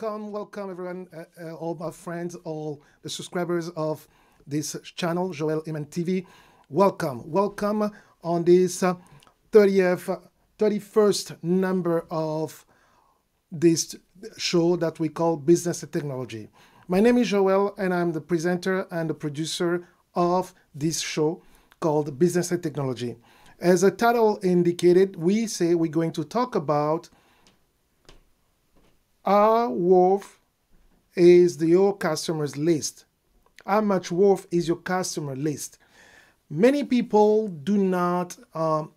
welcome everyone, all my friends, all the subscribers of this channel, Joel Iman TV. Welcome on this 31st number of this show that we call Business and Technology. My name is Joel and I'm the presenter and the producer of this show called Business and Technology. As the title indicated, we say we're going to talk about how worth is your customer's list. How much worth is your customer list? Many people are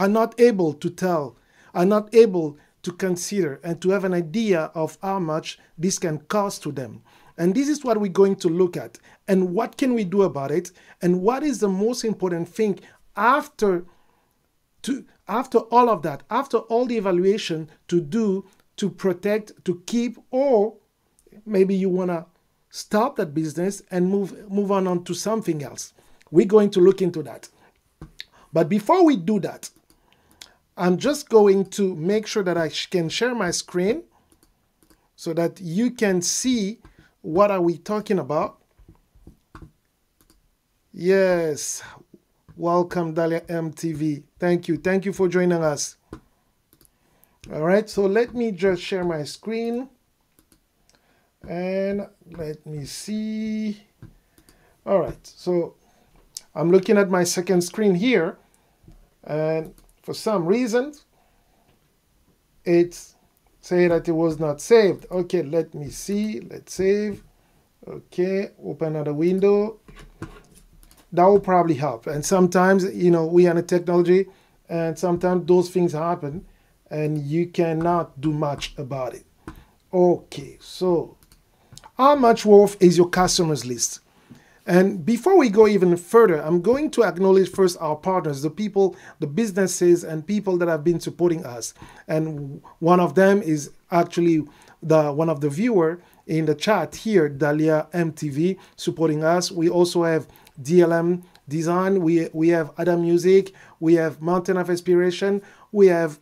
not able to tell, are not able to consider and to have an idea of how much this can cost to them. And this is what we're going to look at. And what can we do about it? And what is the most important thing after all of that, after all the evaluation to do to protect, to keep, or maybe you want to stop that business and move on to something else. We're going to look into that. But before we do that, I'm just going to make sure that I can share my screen so that you can see what are we talking about. Yes, welcome Dalia MTV. Thank you for joining us. All right, so let me just share my screen and let me see. All right, so I'm looking at my second screen here, and for some reason it's saying that it was not saved. Okay, let me see. Let's save. Okay, open another window. That will probably help. And sometimes, you know, we are in a technology and sometimes those things happen and you cannot do much about it. Okay, so how much worth is your customer's list? And before we go even further, I'm going to acknowledge first our partners, the people, the businesses and people that have been supporting us. And one of them is actually one of the viewer in the chat here, Dalia MTV, supporting us. We also have DLM Design, we have Adam Music, we have Mountain of Inspiration, we have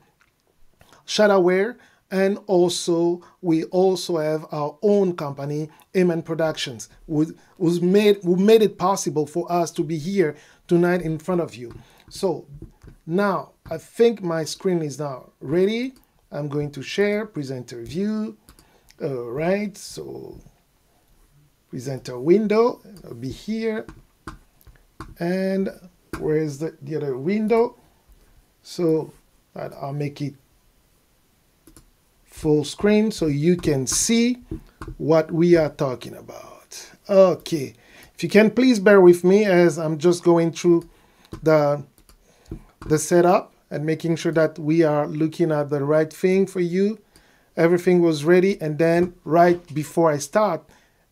Shadowware, and also we also have our own company, Amen Productions, who made it possible for us to be here tonight in front of you. So now I think my screen is now ready. I'm going to share presenter view. All right, so presenter window, it'll be here. And where's the other window? So that I'll make it full screen so you can see what we are talking about. Okay, if you can please bear with me as I'm just going through the setup and making sure that we are looking at the right thing for you. Everything was ready, and then right before I start,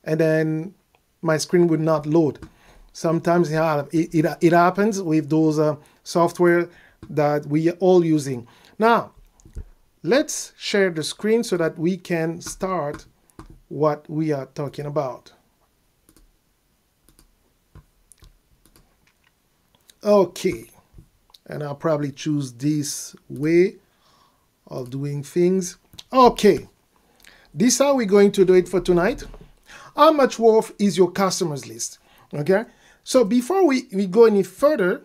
and then my screen would not load. Sometimes it happens with those software that we are all using. Now, let's share the screen so that we can start what we are talking about. Okay, and I'll probably choose this way of doing things. Okay, this is how we're going to do it for tonight. How much worth is your customer's list? Okay, so before we go any further,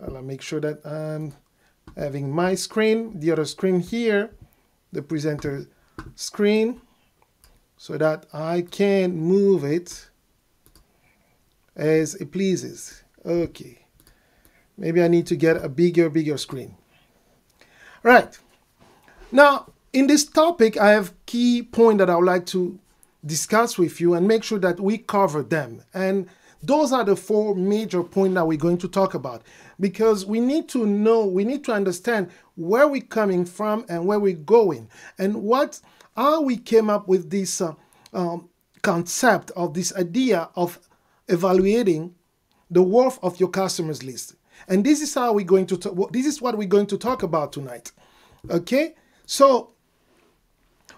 I'll make sure that I'm having my screen, the other screen here, the presenter screen, so that I can move it as it pleases. Okay, maybe I need to get a bigger screen. Right, now in this topic I have key points that I would like to discuss with you and make sure that we cover them. And those are the four major points that we're going to talk about, because we need to know, we need to understand where we're coming from and where we're going, and how we came up with this concept of this idea of evaluating the worth of your customer's list. And this is how we're going to this is what we're going to talk about tonight. Okay, so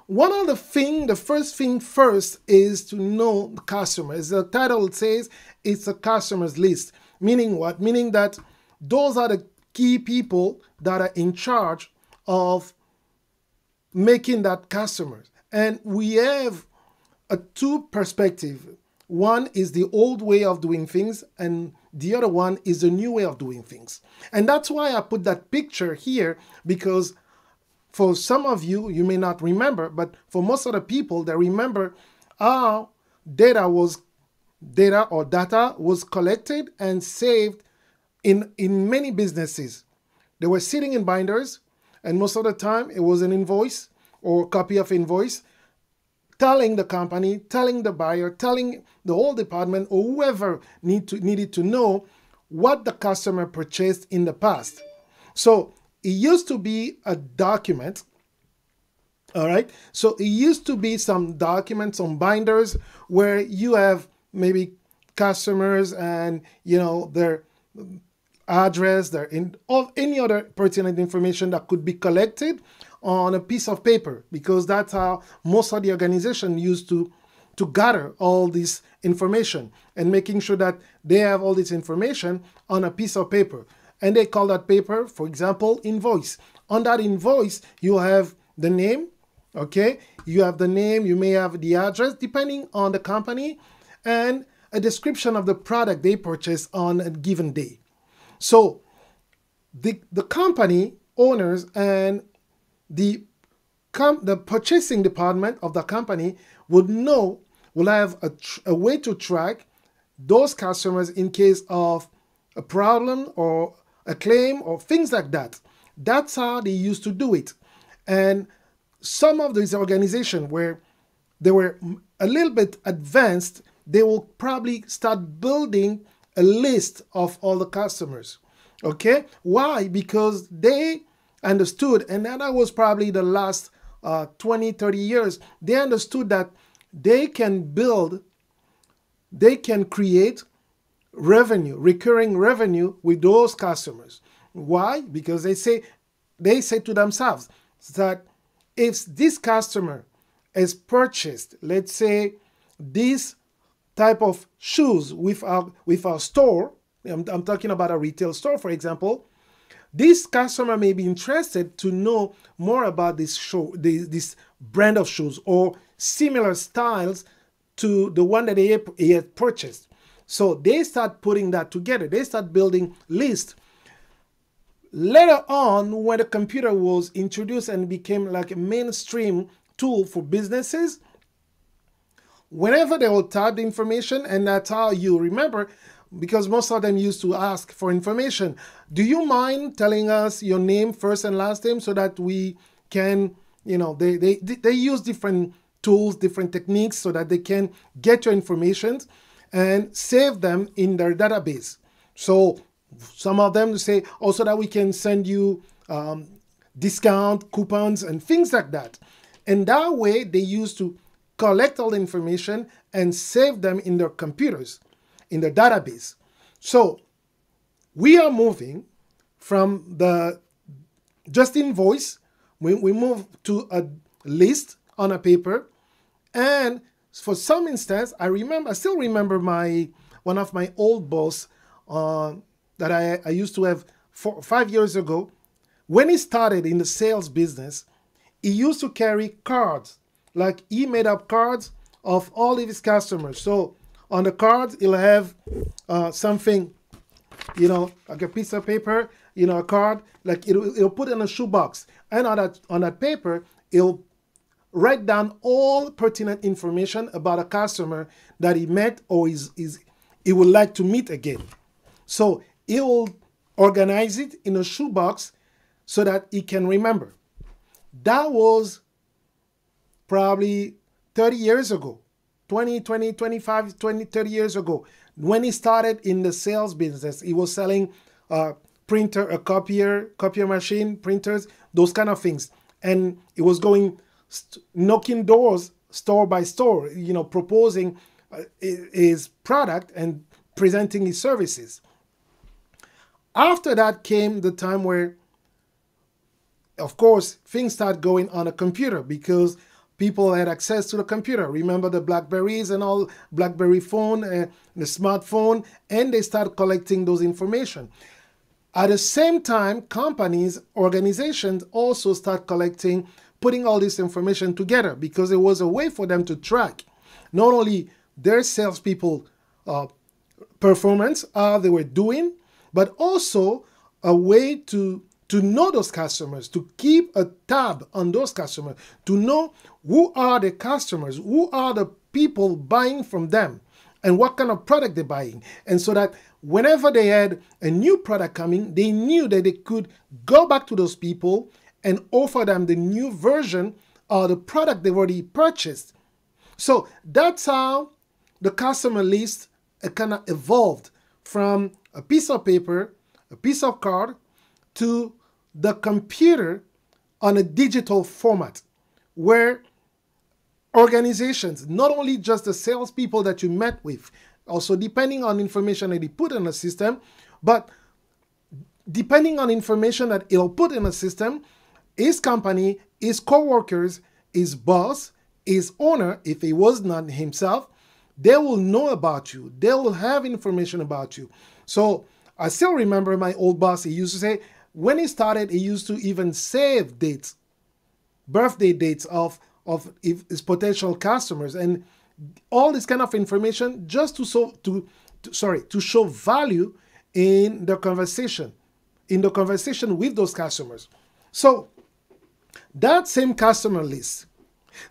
the first thing first is to know the customer. As the title says, it's a customer's list. Meaning what? Meaning that those are the key people that are in charge of making that customers. And we have a two perspective. One is the old way of doing things, and the other one is the new way of doing things. And that's why I put that picture here, because for some of you, you may not remember, but for most of the people, they remember how data was collected and saved in many businesses. They were sitting in binders, and most of the time it was an invoice or a copy of invoice telling the company, telling the buyer, telling the whole department or whoever needed to know what the customer purchased in the past. So it used to be a document. All right. So it used to be some documents on binders where you have maybe customers and, their address, or any other pertinent information that could be collected on a piece of paper, because that's how most of the organization used to gather all this information and making sure that they have all this information on a piece of paper. And they call that paper, for example, invoice. On that invoice, you have the name, okay? You have the name, you may have the address, depending on the company, and a description of the product they purchased on a given day. So the company owners and the purchasing department of the company will have a way to track those customers in case of a problem or a claim or things like that. That's how they used to do it. And some of these organizations where they were a little bit advanced, they will probably start building a list of all the customers. Okay? Why? Because they understood, and that was probably the last 20, 30 years, they understood that they can create revenue, recurring revenue with those customers. Why? Because they say to themselves that if this customer has purchased, let's say, this type of shoes with our store, I'm talking about a retail store, for example, this customer may be interested to know more about this brand of shoes or similar styles to the one that he had purchased. So they start putting that together. They start building lists. Later on, when the computer was introduced and became like a mainstream tool for businesses, whenever they will type the information, and that's how you remember, because most of them used to ask for information. Do you mind telling us your name, first and last name, so that we can, they use different tools, different techniques so that they can get your information and save them in their database. So some of them say also that we can send you discount coupons and things like that. And that way they used to collect all the information and save them in their computers, in the database. So we are moving from the just invoice, we move to a list on a paper. And for some instance, I still remember one of my old boss that I used to have 5 years ago. When he started in the sales business, he used to carry cards, like he made up cards of all of his customers. So on the cards, he'll have something, like a piece of paper, a card, like it'll put in a shoebox. And on that paper, he'll write down all pertinent information about a customer that he met or he would like to meet again. So he will organize it in a shoebox so that he can remember. That was probably 30 years ago, 20, 25, 20, 30 years ago. When he started in the sales business, he was selling a copier machine, printers, those kind of things. And he was going knocking doors store by store, proposing his product and presenting his services. After that came the time where, of course, things start going on a computer because people had access to the computer. Remember the Blackberries and all, Blackberry phone, the smartphone, and they start collecting those information. At the same time, companies, organizations also start collecting putting all this information together, because it was a way for them to track not only their salespeople performance, how they were doing, but also a way to know those customers, to keep a tab on those customers, to know who are the customers, who are the people buying from them, and what kind of product they're buying. And so that whenever they had a new product coming, they knew that they could go back to those people and offer them the new version of the product they've already purchased. So that's how the customer list kind of evolved from a piece of paper, a piece of card, to the computer on a digital format, where organizations, not only just the salespeople that you met with, also depending on information that they put in the system, but depending on information that it'll put in the system, his company, his co-workers, his boss, his owner, if he was not himself, they will know about you. They will have information about you. So I still remember my old boss, he used to say, when he started, he used to even save dates, birthday dates of his potential customers, and all this kind of information just to show value in the conversation with those customers. So that same customer list,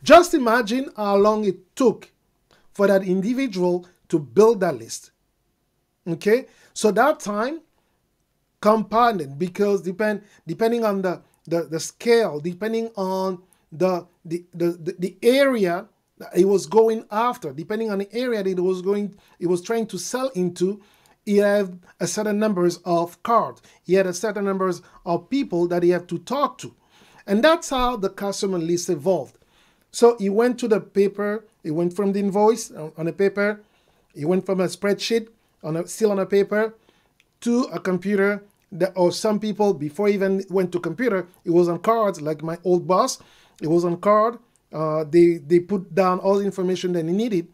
just imagine how long it took for that individual to build that list. Okay, so that time compounded, because depending on the scale, depending on the area that he was going after, depending on the area that he was trying to sell into, he had a certain numbers of cards. He had a certain numbers of people that he had to talk to. And that's how the customer list evolved. So he went to the paper, he went from the invoice on a paper, he went from a spreadsheet still on a paper, to a computer, or some people, before he even went to computer, it was on cards, like my old boss. It was on card. They put down all the information that he needed,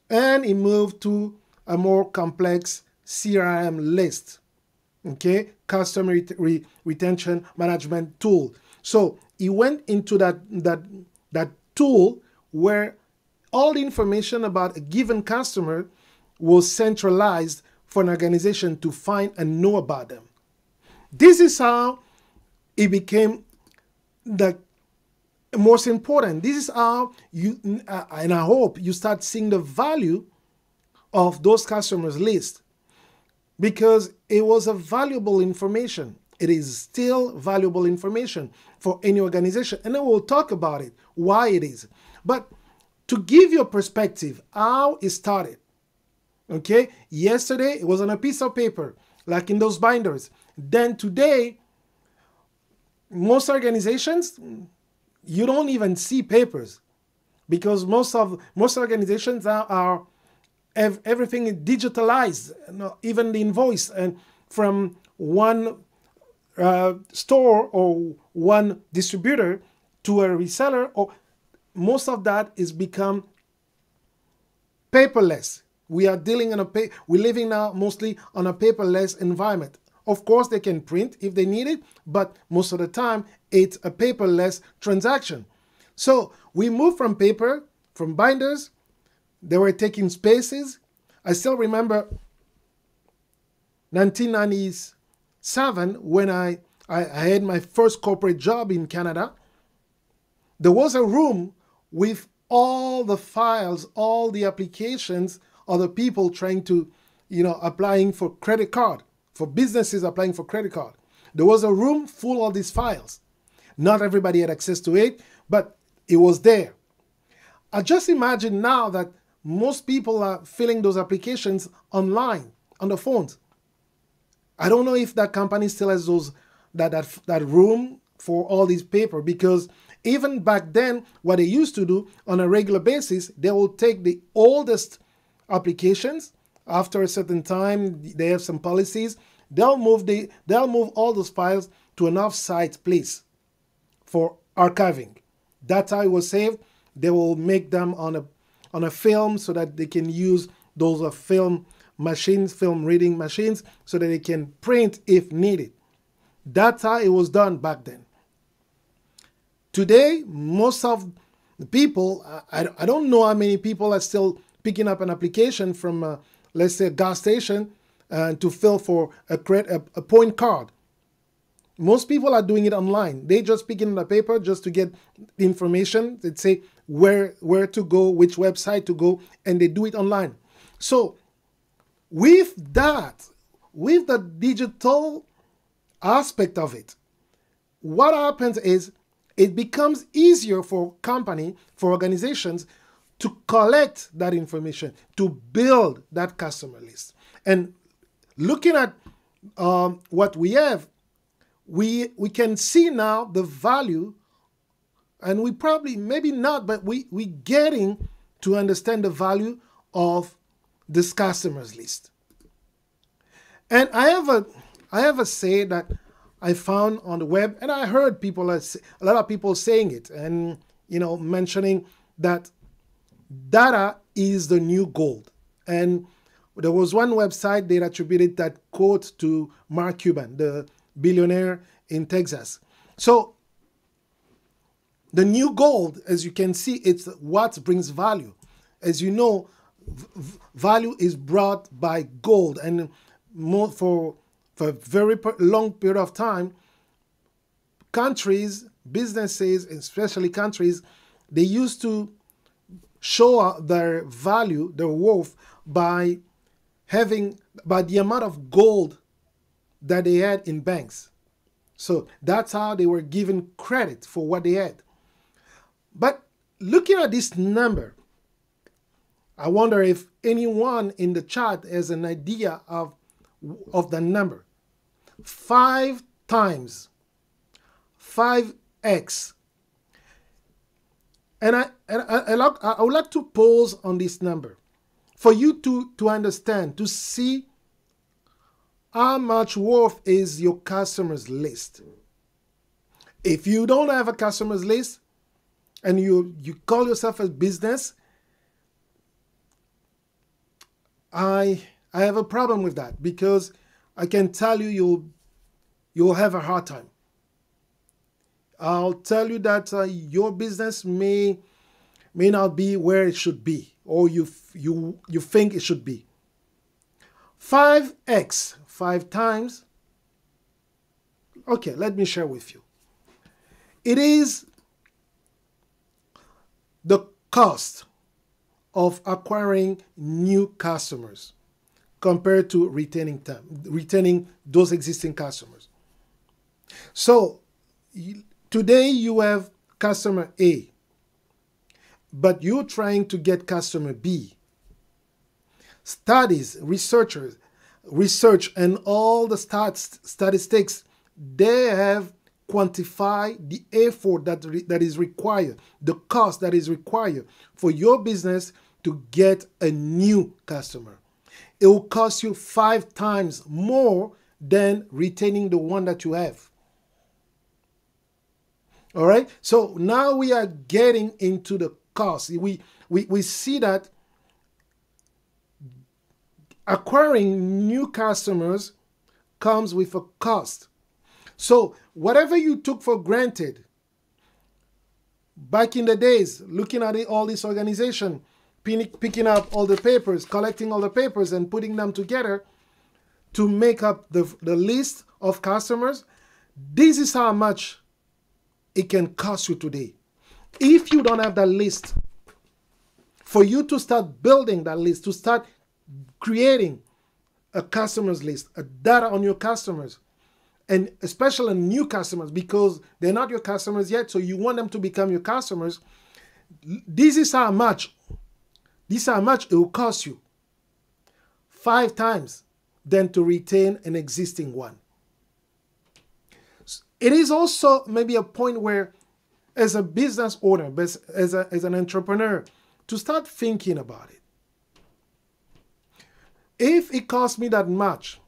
and he moved to a more complex CRM list. Okay, customer retention management tool. So he went into that tool where all the information about a given customer was centralized for an organization to find and know about them. This is how it became the most important. This is how you, and I hope you start seeing the value of those customers list, because it was a valuable information. It is still valuable information for any organization. And then we'll talk about it, why it is. But to give you a perspective, how it started. Okay, yesterday it was on a piece of paper, like in those binders. Then today, most organizations, you don't even see papers, because most organizations are everything is digitalized, even the invoice, and from one store or one distributor to a reseller, or most of that is become paperless. We are we're living now mostly on a paperless environment. Of course, they can print if they need it, but most of the time, it's a paperless transaction. So we moved from paper, from binders. They were taking spaces. I still remember 1997, when I had my first corporate job in Canada. There was a room with all the files, all the applications of the people trying to, applying for credit card, for businesses applying for credit card. There was a room full of these files. Not everybody had access to it, but it was there. I just imagine now that most people are filling those applications online, on the phones. I don't know if that company still has that room for all these paper, because even back then, what they used to do on a regular basis, they will take the oldest applications. After a certain time, they have some policies. They'll move all those files to an off-site place for archiving. That's how it was saved. They will make them on a film, so that they can use those film reading machines, so that they can print if needed. That's how it was done back then. Today, most of the people, I don't know how many people are still picking up an application from, let's say, a gas station to fill for a point card. Most people are doing it online. They just picking up a paper just to get the information. They say where to go, which website to go, and they do it online. So with that, with the digital aspect of it, what happens is it becomes easier for company, for organizations to collect that information, to build that customer list. And looking at what we have, we can see now the value, and we probably, maybe not, but we getting to understand the value of this customers list. And I have a say that I found on the web, and I heard a lot of people saying it, and mentioning that data is the new gold. And there was one website that attributed that quote to Mark Cuban, the billionaire in Texas. So the new gold, as you can see, it's what brings value. As you know, value is brought by gold, and more for a very long period of time, countries, businesses, especially countries, they used to show their value, their worth, by the amount of gold that they had in banks. So that's how they were given credit for what they had. But looking at this number, I wonder if anyone in the chat has an idea of the number. 5 times, 5x. And I would like to pause on this number for you to understand, to see how much worth is your customers list. If you don't have a customers list and you call yourself a business, I have a problem with that, because I can tell you you'll have a hard time. I'll tell you that your business may not be where it should be, or you think it should be. 5x, 5 times. Okay, let me share with you. It is the cost of acquiring new customers compared to retaining those existing customers. So today you have customer A, but you're trying to get customer B. Studies, research, and all the statistics, they have quantified the effort that is required, the cost that is required for your business to get a new customer. It will cost you 5 times more than retaining the one that you have. All right. So now we are getting into the cost. We see that acquiring new customers comes with a cost. So whatever you took for granted back in the days, looking at all this organization, picking up all the papers, collecting all the papers and putting them together to make up the list of customers, this is how much it can cost you today. If you don't have that list, for you to start building that list, to start creating a customers list, a data on your customers, and especially new customers, because they're not your customers yet, so you want them to become your customers, this is how much it will cost you. 5 times than to retain an existing one. It is also maybe a point where, as a business owner, as an entrepreneur, to start thinking about it. If it costs me that much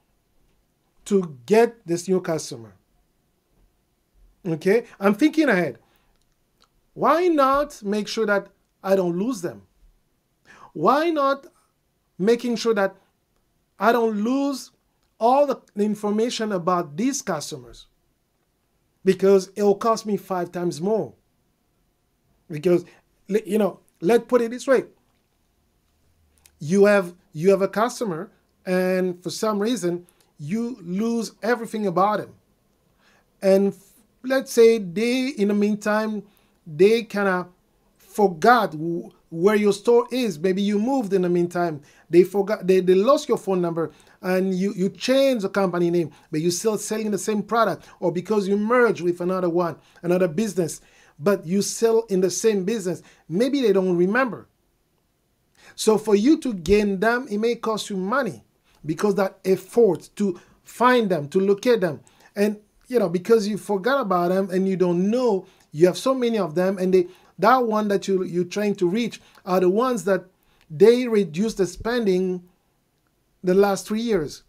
to get this new customer, okay, I'm thinking ahead. Why not make sure that I don't lose them? Why not making sure that I don't lose all the information about these customers? Because it will cost me 5 times more. Because, let's put it this way. You have a customer, and for some reason you lose everything about him. And let's say in the meantime, they kind of forgot where your store is. Maybe you moved in the meantime. They forgot, they lost your phone number, and you changed the company name, but you're still selling the same product, or because you merge with another business, but you sell in the same business. Maybe they don't remember. So for you to gain them, it may cost you money, because that effort to find them, to locate them, and because you forgot about them and you don't know, you have so many of them, and that one that you're trying to reach are the ones that they reduced the spending the last 3 years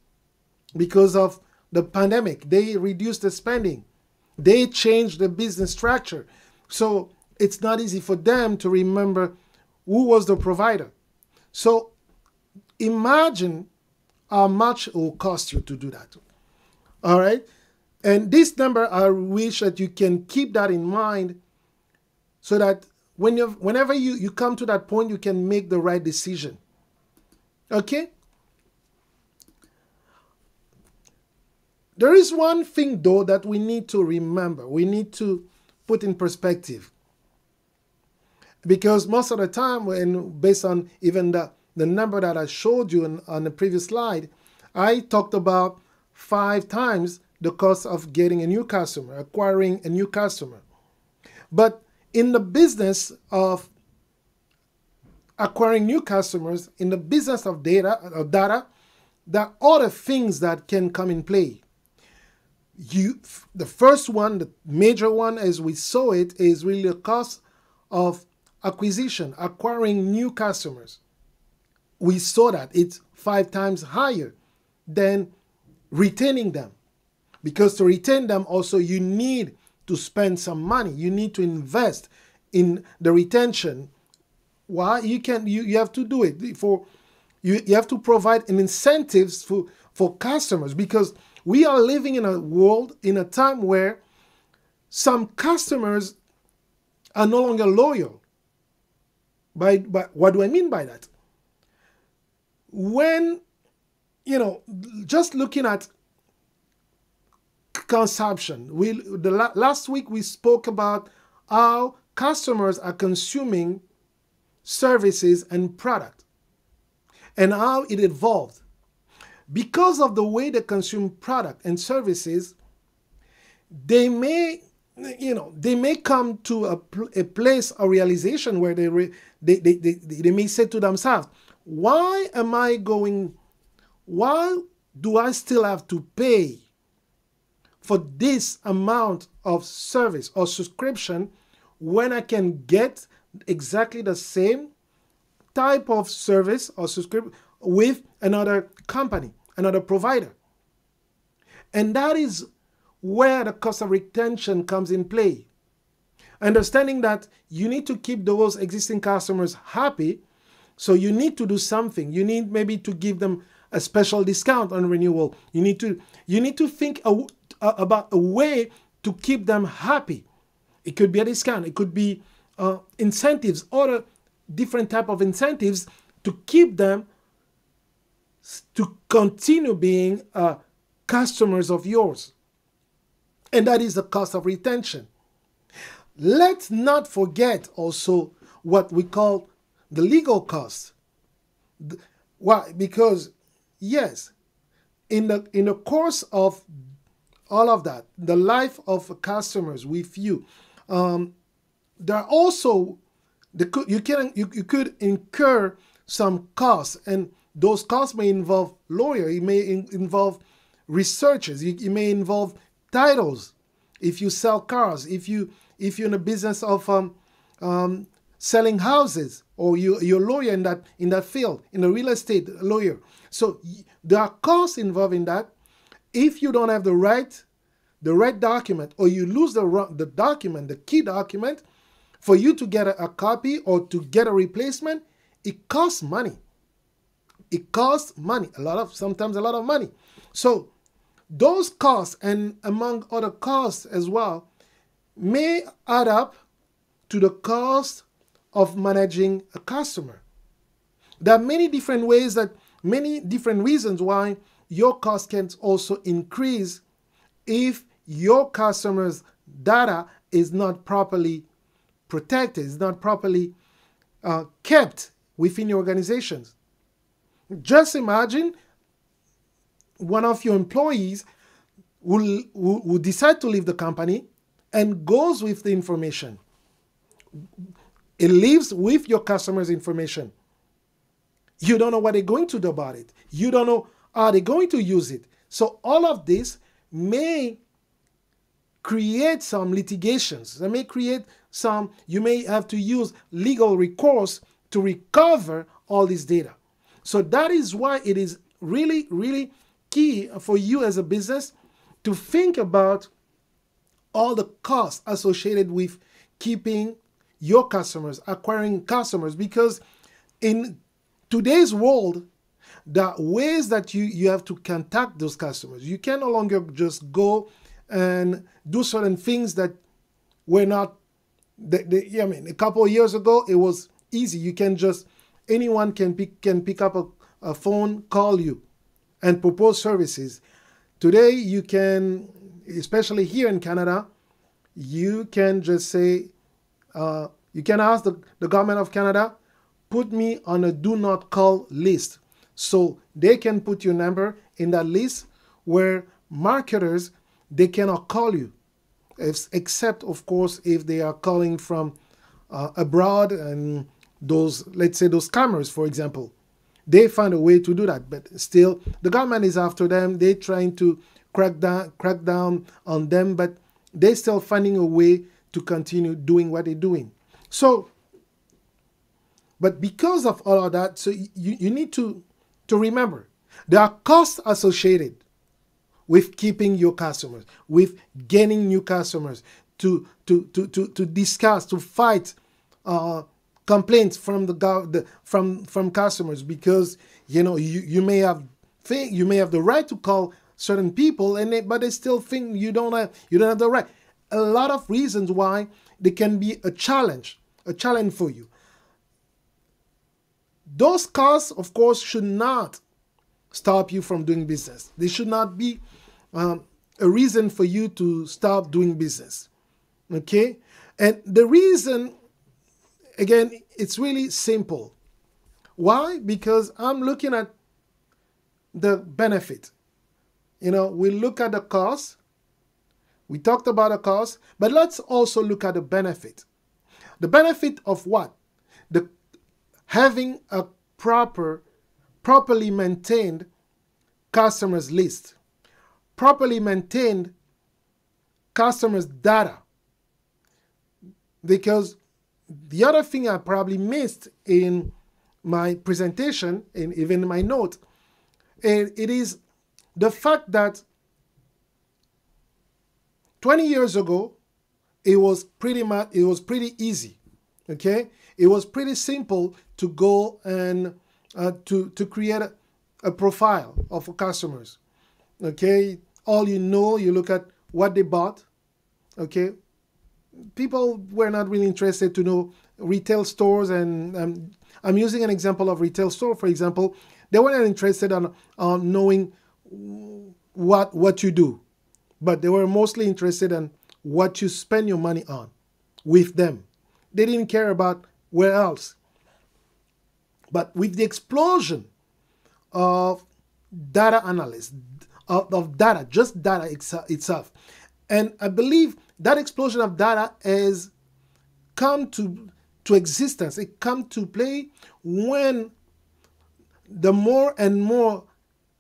because of the pandemic. They reduced the spending. They changed the business structure. So it's not easy for them to remember who was the provider. So imagine how much it will cost you to do that. All right? And this number, I wish that you can keep that in mind, so that whenever you come to that point, you can make the right decision. Okay? There is one thing, though, that we need to remember. We need to put in perspective. Because most of the time, based on even the number that I showed you on the previous slide, I talked about 5 times the cost of getting a new customer, acquiring a new customer. But in the business of acquiring new customers, in the business of data, there are other things that can come in play. The first one, the major one, as we saw it, is really the cost of acquisition, acquiring new customers. We saw that it's 5 times higher than retaining them. Because to retain them also, you need to spend some money. You need to invest in the retention. Why? You have to do it. You have to provide an incentives for customers, because we are living in a world, in a time where some customers are no longer loyal. By what do I mean by that? When, just looking at consumption, last week we spoke about how customers are consuming services and product, and how it evolved. Because of the way they consume product and services, they may come to a place, a realization where they may say to themselves, why do I still have to pay for this amount of service or subscription when I can get exactly the same type of service or subscription with another company, another provider? And that is where the cost of retention comes in play. Understanding that you need to keep those existing customers happy, so you need to do something. You need maybe to give them a special discount on renewal. You need to think about a way to keep them happy. It could be a discount. It could be incentives, other different type of incentives to keep them to continue being customers of yours. And that is the cost of retention. Let's not forget also what we call the legal cost. Why? Because yes, in the course of all of that, the life of customers with you, there are also you could incur some costs, and those costs may involve lawyers. It may involve researchers. It may involve titles. If you sell cars, if you're in the business of selling houses, or you're a lawyer in that field, in a real estate lawyer. So there are costs involved in that. If you don't have the right document, or you lose the document, the key document, for you to get a copy or to get a replacement, it costs money. It costs money, sometimes a lot of money. So those costs, and among other costs as well, may add up to the cost of managing a customer. There are many different ways many different reasons why your cost can also increase if your customers' data is not properly protected, is not properly kept within your organizations. Just imagine one of your employees will decide to leave the company and goes with the information. It lives with your customers' information. You don't know what they're going to do about it. You don't know how they're going to use it. So all of this may create some litigations. They may create some, you may have to use legal recourse to recover all this data. So that is why it is really, really key for you as a business to think about all the costs associated with keeping your customers, acquiring customers, because in today's world, there are ways that you have to contact those customers. You can no longer just go and do certain things that were not, I mean, a couple of years ago, it was easy. You can just, anyone can pick up a phone, call you, and propose services. Today, you can, especially here in Canada, you can just say, you can ask the government of Canada, put me on a do not call list. So they can put your number in that list where marketers, they cannot call you, except, of course, if they are calling from abroad, and those, let's say those scammers, for example. They find a way to do that, but still the government is after them. They're trying to crack down on them, but they're still finding a way to continue doing what they're doing. So, but because of all of that, so you need to remember, there are costs associated with keeping your customers, with gaining new customers, to discuss, to fight complaints from from customers, because you may have the right to call certain people, but they still think you don't have the right. A lot of reasons why they can be a challenge for you. Those costs, of course, should not stop you from doing business. They should not be a reason for you to stop doing business. Okay? And the reason, again, it's really simple. Why? Because I'm looking at the benefit. We look at the cost. We talked about the cost, but let's also look at the benefit. The benefit of what? Having a properly maintained customers list, properly maintained customers data. Because the other thing I probably missed in my presentation, and even in my note, it is the fact that 20 years ago, it was pretty easy. Okay, it was pretty simple to go and to create a profile of customers. Okay, all you look at what they bought. Okay, people were not really interested to know retail stores, and I'm using an example of retail store, for example. They weren't interested on knowing what you do, but they were mostly interested in what you spend your money on with them. They didn't care about where else. But with the explosion of data analysts, of data, just data itself, and I believe that explosion of data has come to existence. It come to play when the more and more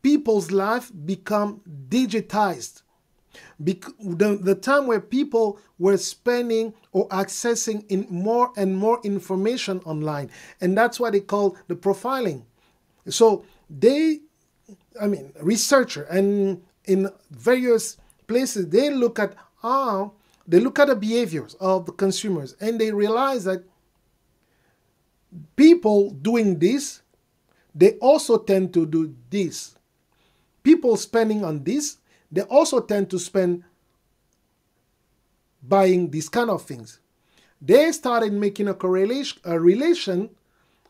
people's life become digitized. The time where people were spending or accessing in more and more information online, and that's what they call the profiling. So researcher, and in various places, they look at the behaviors of the consumers, and they realize that people doing this, they also tend to do this. People spending on this, they also tend to spend buying these kind of things. they started making a correlation,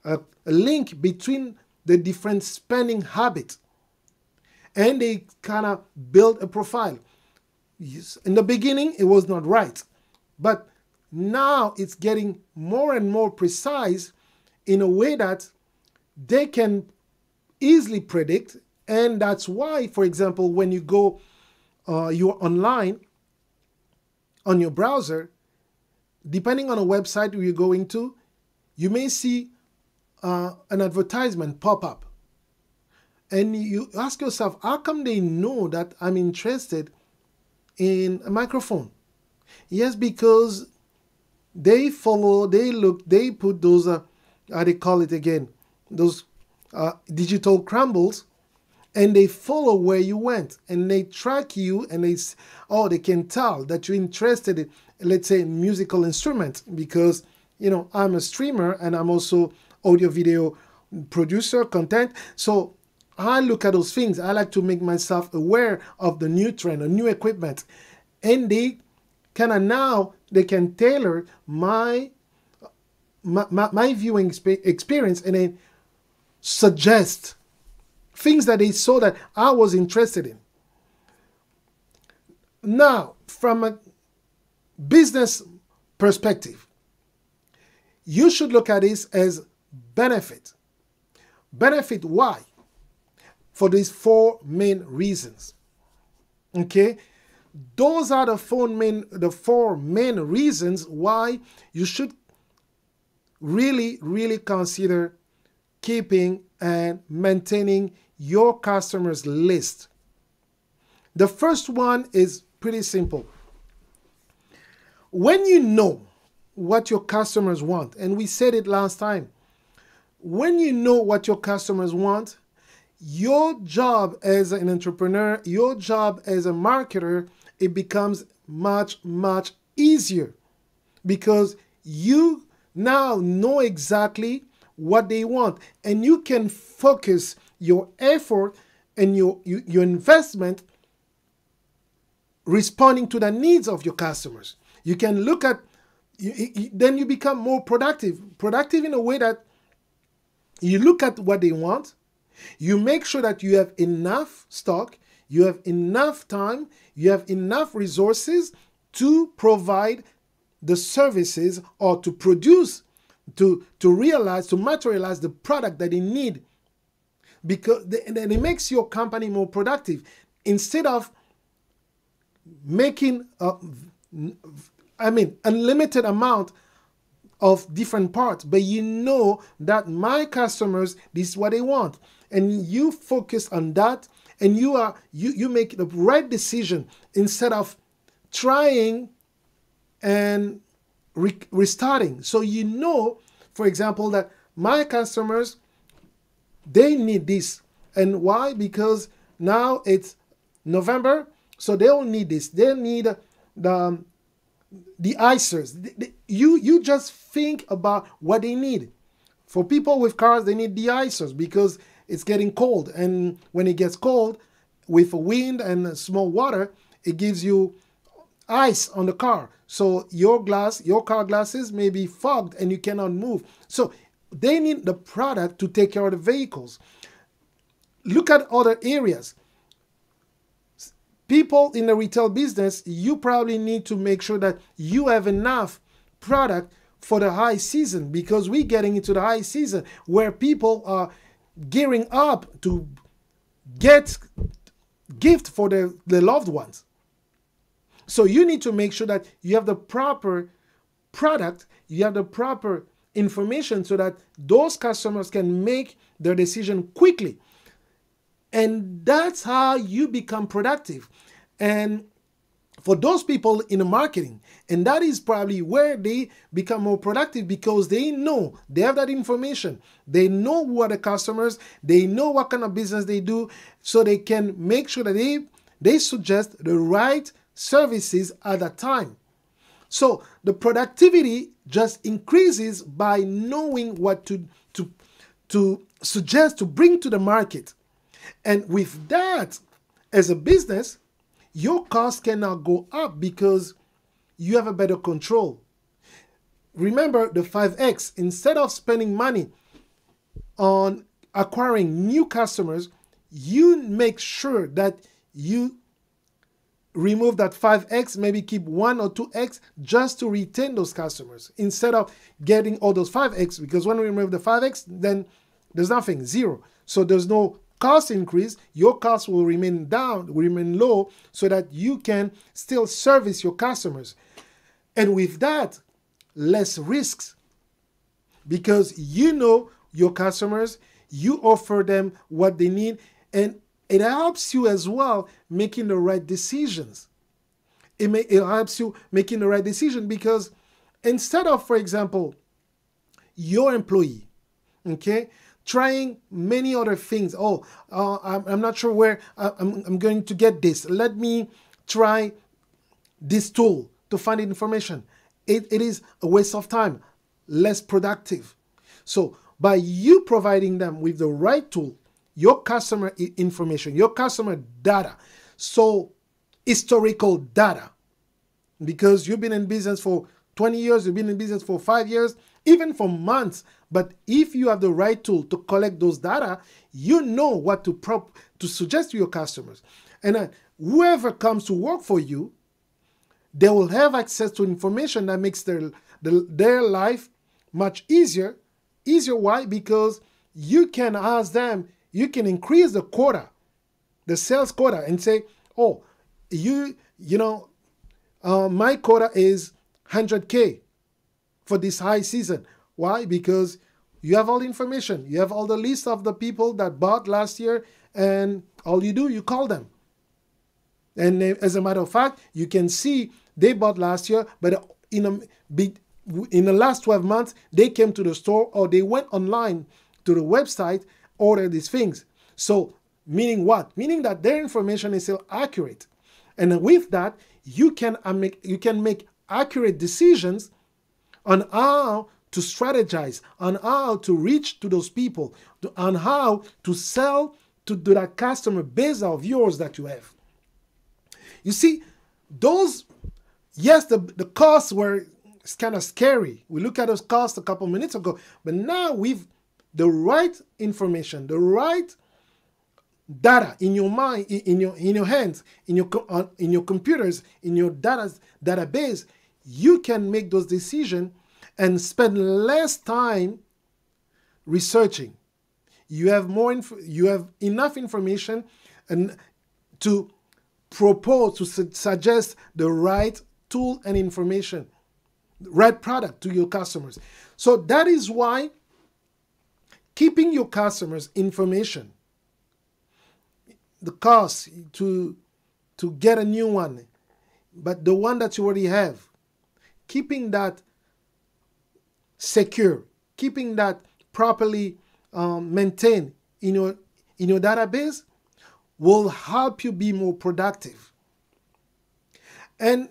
a link between the different spending habits, and they kind of built a profile. In the beginning, it was not right, but now it's getting more and more precise in a way that they can easily predict. And that's why, for example, when you go, you're online on your browser, depending on a website you're going to, you may see an advertisement pop up. And you ask yourself, how come they know that I'm interested in a microphone? Yes, because they follow, they look, they put those, how they call it again, those digital crumbles, and they follow where you went, and they track you, and they can tell that you're interested in, let's say, musical instruments, because, you know, I'm a streamer and I'm also audio video producer, content. So I look at those things. I like to make myself aware of the new trend, the new equipment, and they kind of now they can tailor my viewing experience, and then suggest things that they saw that I was interested in. Now, from a business perspective, you should look at this as benefit. Benefit, why? For these four main reasons. Okay? Those are the four main reasons why you should really consider keeping and maintaining your customers list. The first one is pretty simple. When you know what your customers want, and we said it last time, when you know what your customers want, your job as an entrepreneur, your job as a marketer, it becomes much easier, because you now know exactly what they want, and you can focus your effort and your investment responding to the needs of your customers. You can look at, then you become more productive in a way that you look at what they want, you make sure that you have enough stock, you have enough time, you have enough resources to provide the services, or to produce, to realize, to materialize the product that they need. Because then it makes your company more productive, instead of making unlimited amount of different parts. But you know that my customers, this is what they want, and you focus on that, and you make the right decision instead of trying and restarting. So you know, for example, that my customers, they need this. And why? Because now it's November, so they don't need this. They need the icers. You just think about what they need. For people with cars, they need the icers because it's getting cold. And when it gets cold, with wind and small water, it gives you ice on the car. So your car glasses may be fogged and you cannot move. So they need the product to take care of the vehicles. Look at other areas. People in the retail business, you probably need to make sure that you have enough product for the high season, because we're getting into the high season where people are gearing up to get gift for their loved ones. So you need to make sure that you have the proper product, you have the proper information, so that those customers can make their decision quickly. And that's how you become productive. And for those people in the marketing, and that is probably where they become more productive, because they know, they have that information. They know who are the customers, they know what kind of business they do, so they can make sure that they suggest the right services at that time. So the productivity just increases by knowing what to suggest, to bring to the market. And with that, as a business, your cost cannot go up because you have a better control. remember the 5X. Instead of spending money on acquiring new customers, you make sure that you remove that 5X, maybe keep 1 or 2X just to retain those customers instead of getting all those 5X, because when we remove the 5X, then there's nothing, zero. So there's no cost increase. Your cost will remain down, will remain low, so that you can still service your customers. And with that, less risks, because you know your customers, you offer them what they need, and it helps you as well making the right decisions. It helps you making the right decision, because instead of, for example, your employee, okay, trying many other things. I'm not sure where I'm going to get this. Let me try this tool to find information. It is a waste of time, less productive. So by you providing them with the right tool, your customer information, your customer data, so historical data, because you've been in business for 20 years, you've been in business for 5 years, even for months. But if you have the right tool to collect those data, you know what to suggest to your customers. And whoever comes to work for you, they will have access to information that makes their life much easier. Easier, why? Because you can ask them, you can increase the quota, the sales quota, and say, oh, my quota is 100K for this high season. Why? Because you have all the information. You have all the list of the people that bought last year, and all you do, you call them. And as a matter of fact, you can see they bought last year, but in the last 12 months, they came to the store or they went online to the website, order these things. So meaning what? Meaning that their information is still accurate. And with that, you can make accurate decisions on how to strategize, on how to reach to those people, on how to sell to that customer base of yours that you have. You see, those, yes, the costs were kind of scary. We looked at those costs a couple minutes ago, but now we've the right information, the right data in your mind, in your hands, in your computers, in your database. You can make those decisions and spend less time researching. You have you have enough information and to propose, to suggest the right tool and information, the right product to your customers. So that is why keeping your customers' information, the cost to get a new one, but the one that you already have, keeping that secure, keeping that properly maintained in your database will help you be more productive. And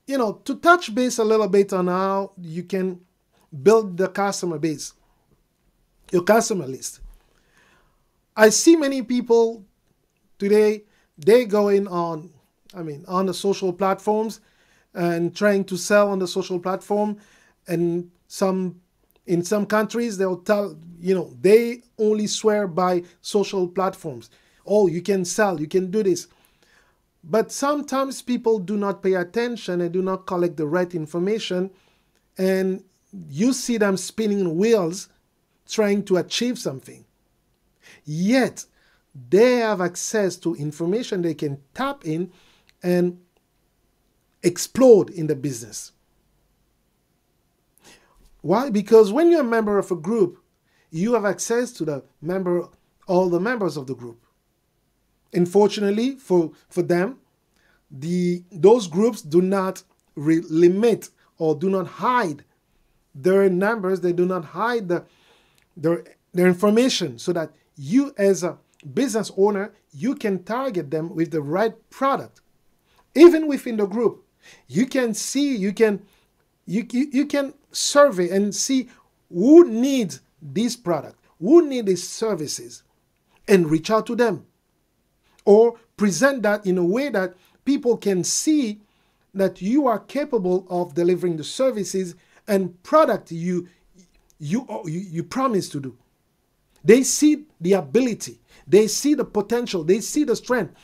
to touch base a little bit on how you can build the customer base, your customer list. I see many people today, they going on the social platforms and trying to sell on the social platform, and in some countries they'll tell, they only swear by social platforms. Oh, you can sell, you can do this. But sometimes people do not pay attention and do not collect the right information, and you see them spinning wheels trying to achieve something. Yet, they have access to information they can tap in and explode in the business. Why? Because when you're a member of a group, you have access to all the members of the group. Unfortunately for them, those groups do not limit or do not hide their numbers. They do not hide their information, so that you as a business owner, you can target them with the right product. Even within the group, you can see, you can survey and see who needs this product, who needs these services, and reach out to them. Or present that in a way that people can see that you are capable of delivering the services and product you promise to do. They see the ability, they see the potential, they see the strength,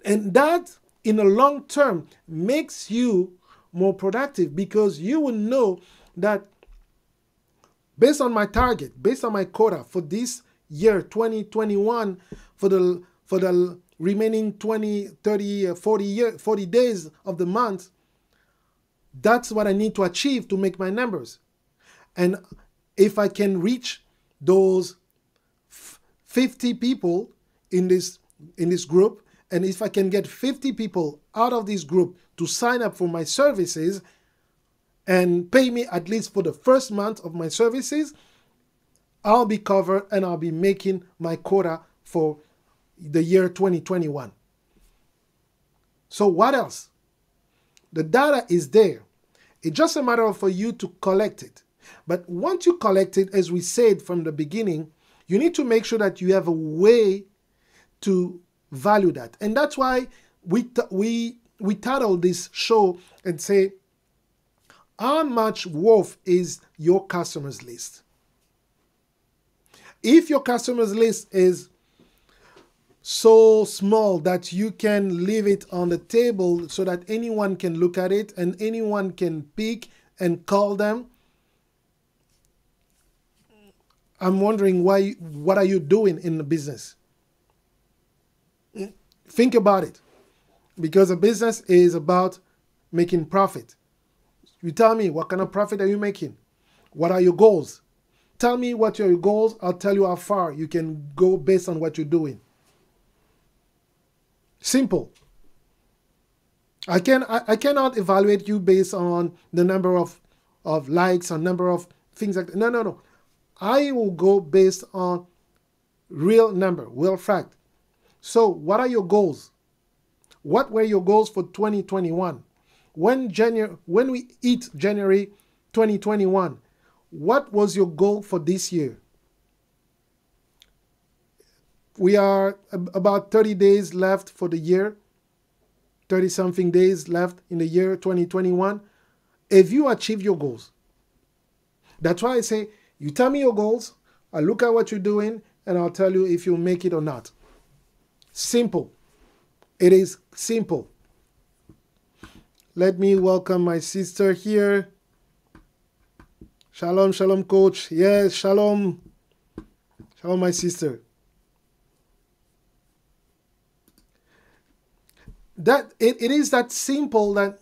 and that in the long term makes you more productive, because you will know that based on my target, based on my quota for this year 2021, for the remaining 20, 30, 40 days of the month, that's what I need to achieve to make my numbers. And if I can reach those 50 people in this group, and if I can get 50 people out of this group to sign up for my services and pay me at least for the first month of my services, I'll be covered and I'll be making my quota for the year 2021. So what else? The data is there. It's just a matter of for you to collect it. But once you collect it, as we said from the beginning, you need to make sure that you have a way to value that. And that's why we titled this show and say, how much worth is your customers list? If your customers list is so small that you can leave it on the table so that anyone can look at it and anyone can pick and call them, I'm wondering what are you doing in the business? Think about it, because a business is about making profit. You tell me, what kind of profit are you making? What are your goals? Tell me what are your goals. I'll tell you how far you can go based on what you're doing. Simple. I cannot evaluate you based on the number of likes or number of things like that. No. I will go based on real number, real fact. So what are your goals? What were your goals for 2021? When we hit January 2021, what was your goal for this year? We are about 30 days left for the year, 30 something days left in the year 2021. Have you achieved your goals? That's why I say, you tell me your goals, I look at what you're doing, and I'll tell you if you'll make it or not. Simple. It is simple. Let me welcome my sister here. Shalom, shalom, coach. Yes, shalom. Shalom, my sister. That it is that simple that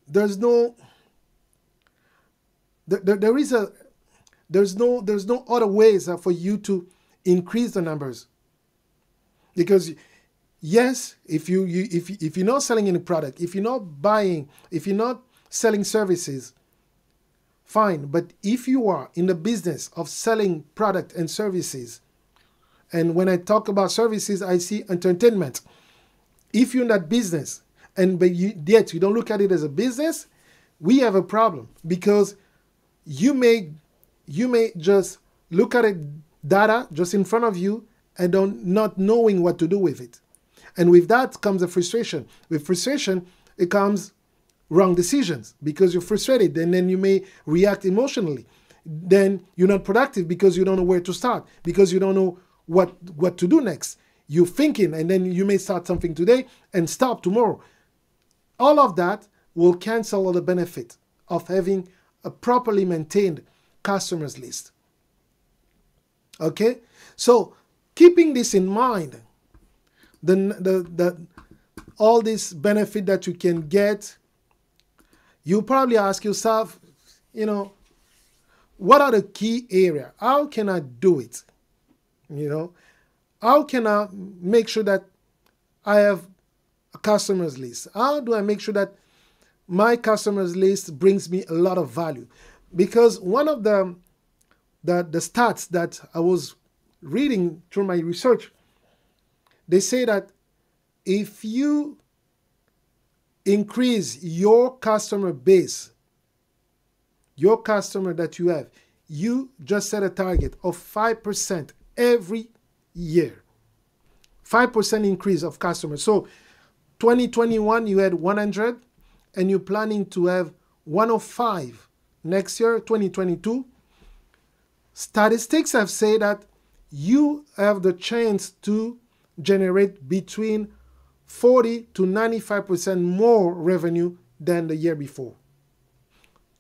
there's no other ways for you to increase the numbers. Because yes, if you're not selling any product, if you're not buying, if you're not selling services, fine. But if you are in the business of selling product and services, and when I talk about services, I see entertainment. If you're in that business, yet you don't look at it as a business, we have a problem, because you may just look at it, data just in front of you, and not knowing what to do with it. And with that comes a frustration. With frustration, it comes wrong decisions, because you're frustrated, and then you may react emotionally. Then you're not productive because you don't know where to start, because you don't know what to do next. You're thinking, and then you may start something today and stop tomorrow. All of that will cancel all the benefit of having a properly maintained customers list. Okay? So keeping this in mind, all this benefit that you can get, you probably ask yourself, what are the key areas? How can I do it? How can I make sure that I have a customers list? How do I make sure that my customers list brings me a lot of value? Because one of the stats that I was reading through my research, they say that if you increase your customer base, your customer that you have, you just set a target of 5% every year. 5% increase of customers. So 2021 you had 100, and you're planning to have 105 next year, 2022, statistics have said that you have the chance to generate between 40 to 95% more revenue than the year before.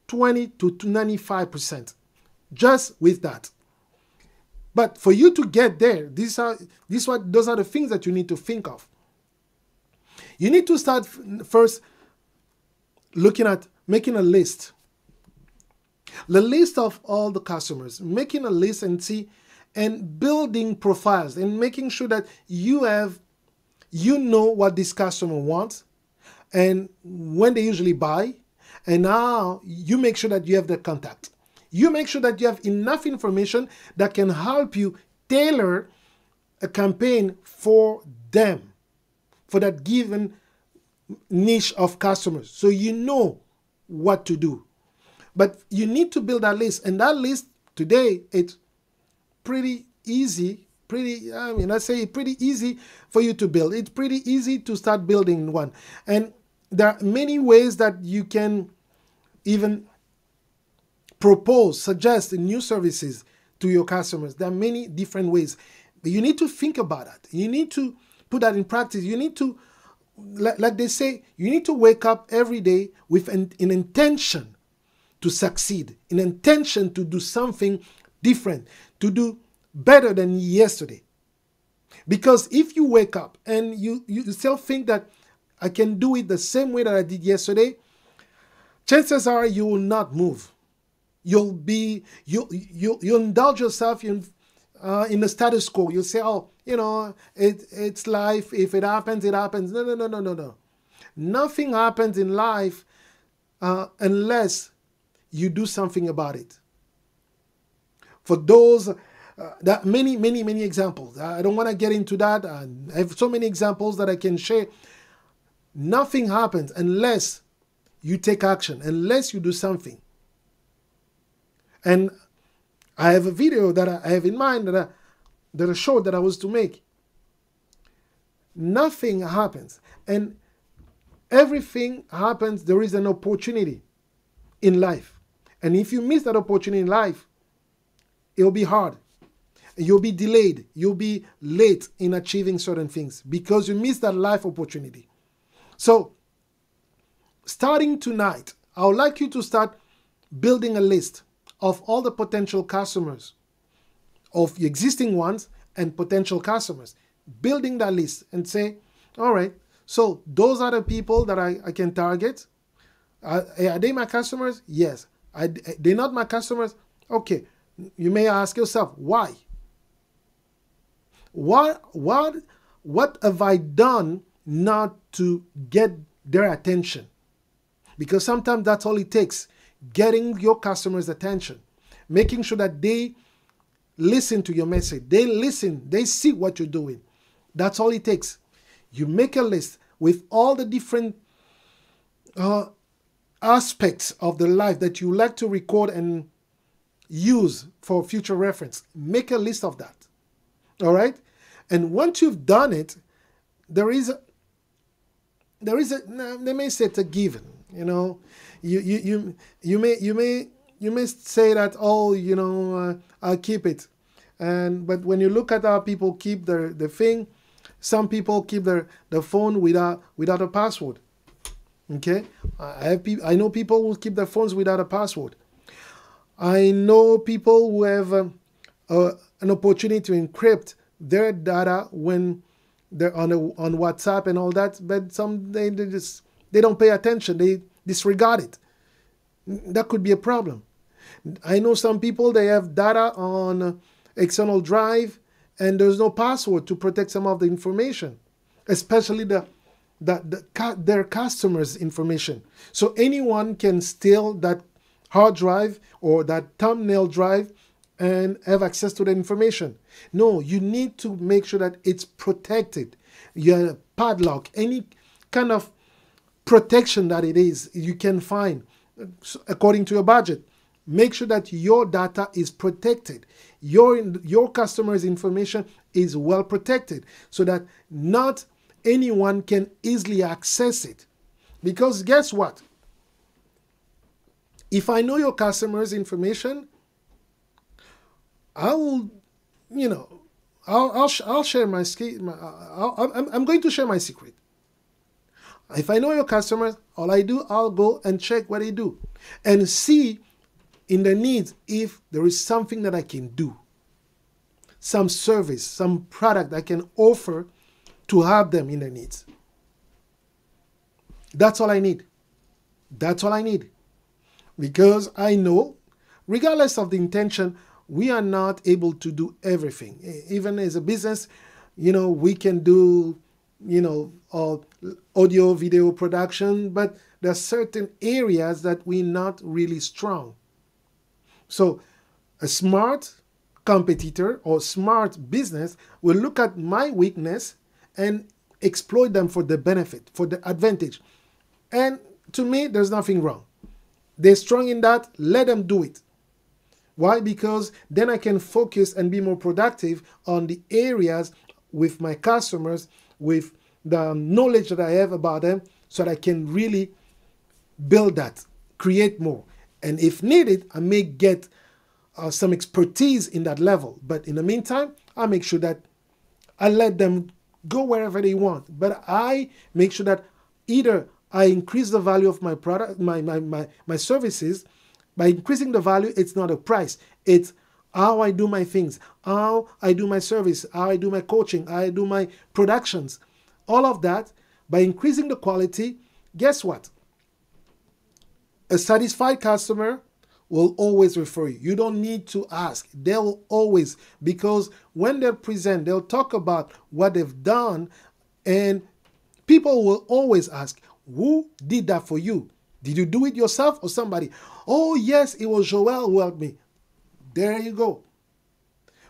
20 to 95%, just with that. But for you to get there, those are the things that you need to think of. You need to start first looking at making a list. The list of all the customers, making a list and building profiles and making sure that you know what this customer wants and when they usually buy. And now you make sure that you have the contact. You make sure that you have enough information that can help you tailor a campaign for them, for that given niche of customers. So you know what to do. But you need to build that list. And that list today, it's pretty easy. Let's say it's pretty easy for you to build. It's pretty easy to start building one. And there are many ways that you can even suggest new services to your customers. There are many different ways. But you need to think about that. You need to put that in practice. You need to, like they say, you need to wake up every day with an intention to succeed, an intention to do something different, to do better than yesterday. Because if you wake up and you still think that I can do it the same way that I did yesterday, chances are you will not move. You'll indulge yourself in the status quo. You'll say, oh, it's life. If it happens, it happens. No. Nothing happens in life unless you do something about it. For those, that many examples. I don't want to get into that. I have so many examples that I can share. Nothing happens unless you take action, unless you do something. And I have a video that I have in mind that I showed that I was to make. Nothing happens. And everything happens. There is an opportunity in life. And if you miss that opportunity in life, it'll be hard. You'll be delayed. You'll be late in achieving certain things because you missed that life opportunity. So, starting tonight, I would like you to start building a list of all the potential customers, of the existing ones and potential customers. Building that list and say, all right, so those are the people that I can target. Are they my customers? Yes. They're not my customers? Okay. You may ask yourself, why? What have I done not to get their attention? Because sometimes that's all it takes. Getting your customers' attention. Making sure that they listen to your message. They listen. They see what you're doing. That's all it takes. You make a list with all the different aspects of the life that you like to record and use for future reference. Make a list of that. All right? And once you've done it, they may say it's a given. You may say that, oh, I'll keep it. But when you look at how people keep the thing, some people keep the phone without a password. Okay, I know people who keep their phones without a password. I know people who have an opportunity to encrypt their data when they're on WhatsApp and all that, but they don't pay attention. They disregard it. That could be a problem. I know some people, they have data on external drive and there's no password to protect some of the information, especially their customers' information. So anyone can steal that hard drive or that thumbnail drive and have access to the information. No, you need to make sure that it's protected. You have a padlock, any kind of protection that it is, you can find according to your budget. Make sure that your data is protected. Your customers' information is well protected so that not anyone can easily access it. Because guess what? If I know your customers' information, I will, you know, I'll share my I'm going to share my secret. If I know your customers, all I do, I'll go and check what they do and see in their needs if there is something that I can do, some service, some product I can offer to help them in their needs. That's all I need. That's all I need. Because I know, regardless of the intention, we are not able to do everything. Even as a business, we can do, audio, video production, but there are certain areas that we're not really strong. So a smart competitor or smart business will look at my weakness and exploit them for the benefit, for the advantage. And to me, there's nothing wrong. They're strong in that, let them do it. Why? Because then I can focus and be more productive on the areas with my customers, with the knowledge that I have about them, so that I can really build that, create more. And if needed, I may get some expertise in that level. But in the meantime, I make sure that I let them go wherever they want. But I make sure that either I increase the value of my product, my services. By increasing the value, it's not a price. It's how I do my things, how I do my service, how I do my coaching, how I do my productions. All of that, by increasing the quality, guess what? A satisfied customer will always refer you. You don't need to ask. They'll always, because when they present, they'll talk about what they've done, and people will always ask, who did that for you? Did you do it yourself or somebody? Oh, yes, it was Joel who helped me. There you go.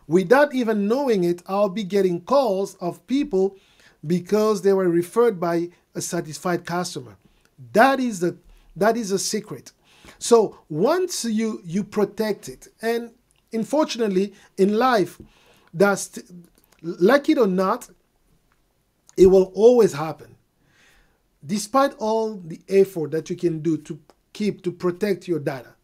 Without even knowing it, I'll be getting calls of people because they were referred by a satisfied customer. That is a secret. So once you protect it, and unfortunately in life, like it or not, it will always happen. Despite all the effort that you can do to protect your data,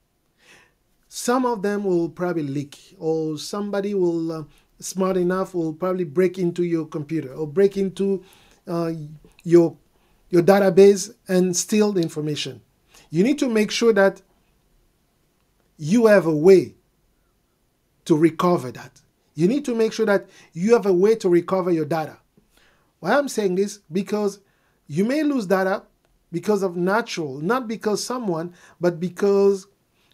some of them will probably leak, or somebody will, smart enough, will probably break into your computer or break into your database and steal the information. You need to make sure that you have a way to recover that. You need to make sure that you have a way to recover your data. Why I'm saying this? Because you may lose data because of natural, not because someone, but because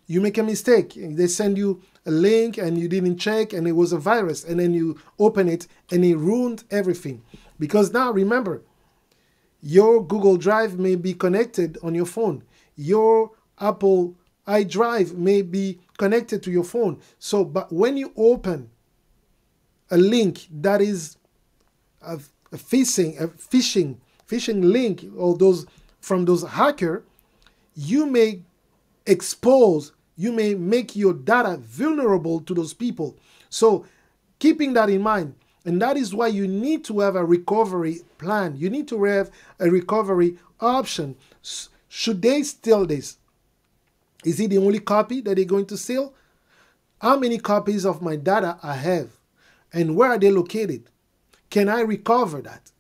you make a mistake. They send you a link and you didn't check and it was a virus, and then you open it and it ruined everything. Because now remember, your Google Drive may be connected on your phone. Your Apple iDrive may be connected to your phone. So, but when you open a link that is a phishing link, or those from those hacker, you may make your data vulnerable to those people. So keeping that in mind, and that is why you need to have a recovery plan. You need to have a recovery option. Should they steal this? Is it the only copy that they're going to steal? How many copies of my data I have? And where are they located? Can I recover that?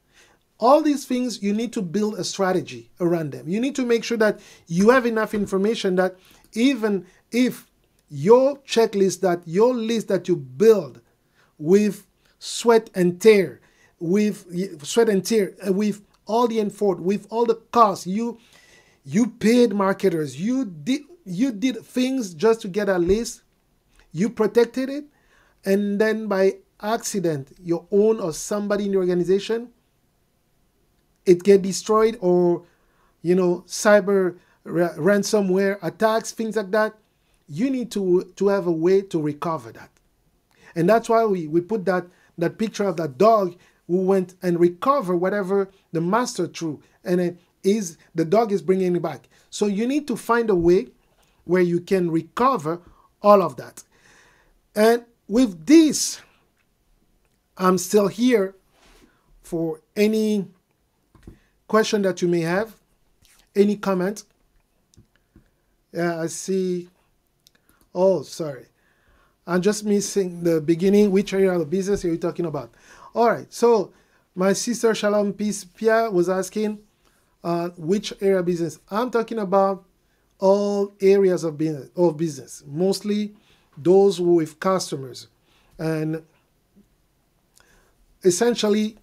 All these things, you need to build a strategy around them. You need to make sure that you have enough information that even if your checklist, that your list that you build with sweat and tear, with all the effort, with all the costs, you paid marketers, you did things just to get a list, you protected it, and then by accident, your own or somebody in your organization, it get destroyed, or cyber ransomware attacks, things like that. You need to have a way to recover that. And that's why we put that picture of that dog who went and recovered whatever the master threw, and the dog is bringing it back. So you need to find a way where you can recover all of that. And with this, I'm still here for any question that you may have, any comment. Yeah, I see. Oh, sorry. I'm just missing the beginning. Which area of the business are you talking about? All right. So my sister Shalom Peace Pia was asking which area of business. I'm talking about all areas of business, mostly those with customers. And essentially,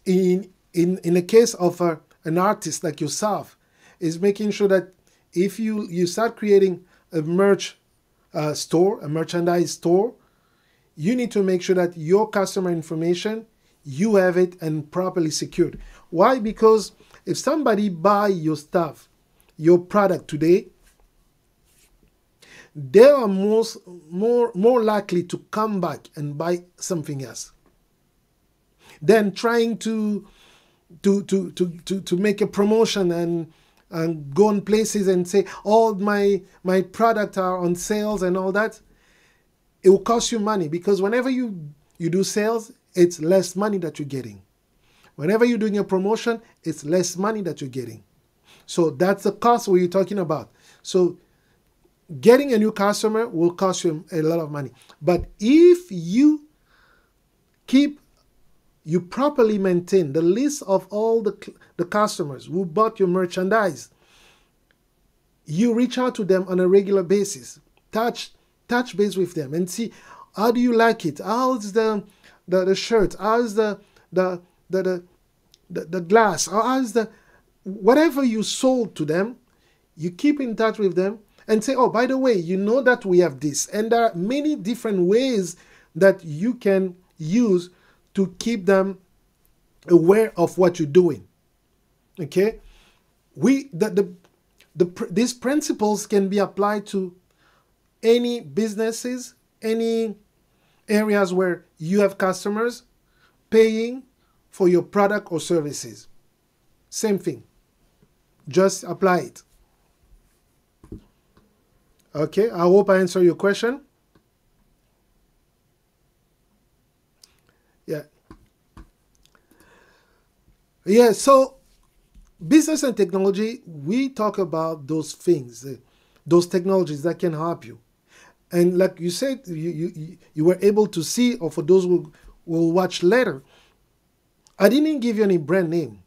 in the case of an artist like yourself, is making sure that if you start creating a store, a merchandise store, you need to make sure that your customer information, you have it and properly secured. Why? Because if somebody buy your stuff, your product today, they are more likely to come back and buy something else than trying to make a promotion and go on places and say all my product are on sales and all that. It will cost you money, because whenever you do sales, it's less money that you're getting. Whenever you're doing a promotion, it's less money that you're getting. So that's the cost we're talking about. So getting a new customer will cost you a lot of money. But if you properly maintain the list of all the customers who bought your merchandise, you reach out to them on a regular basis, touch base with them and see, how do you like it? How's the shirt? How's the glass? How's the whatever you sold to them? You keep in touch with them and say, oh, by the way, you know that we have this. And there are many different ways that you can use to keep them aware of what you're doing. Okay? These principles can be applied to any businesses, any areas where you have customers paying for your product or services. Same thing. Just apply it. Okay, I hope I answered your question. Yeah. Yeah, so business and technology, we talk about those things, those technologies that can help you. And like you said, you were able to see, or for those who will watch later, I didn't give you any brand name,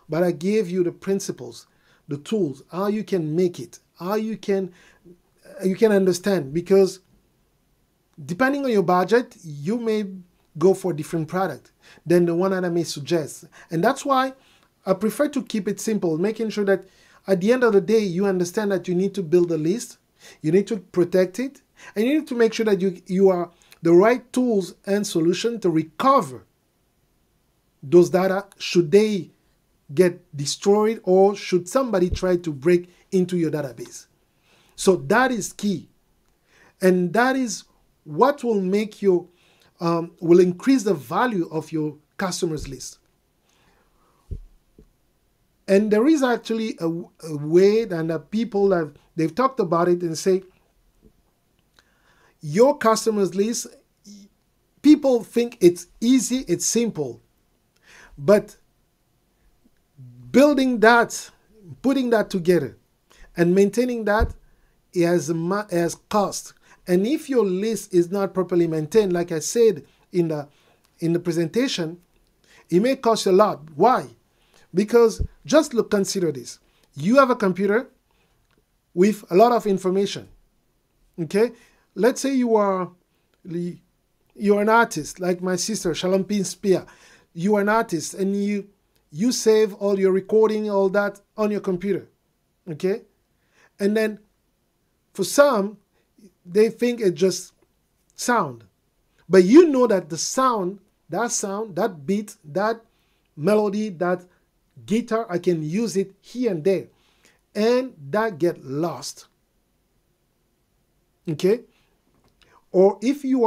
but I gave you the principles, the tools, how you can make it, how you can understand. Because depending on your budget, you may go for a different product than the one that I may suggest. And that's why I prefer to keep it simple, making sure that at the end of the day, you understand that you need to build a list, you need to protect it, and you need to make sure that you are the right tools and solution to recover those data should they get destroyed or should somebody try to break into your database. So that is key. And that is what will make you, will increase the value of your customers list. And there is actually a way, and people they've talked about it and say, your customers list, people think it's easy, it's simple. But building that, putting that together, and maintaining that, it has cost. And if your list is not properly maintained, like I said in the presentation, it may cost you a lot. Why? Because consider this. You have a computer with a lot of information. Okay? Let's say you're an artist, like my sister, Shalom Spear. You are an artist and you save all your recording, all that on your computer. Okay? And then for some, they think it's just sound. But you know that the sound, that beat, that melody, that guitar, I can use it here and there. And that get lost. Okay? Or if you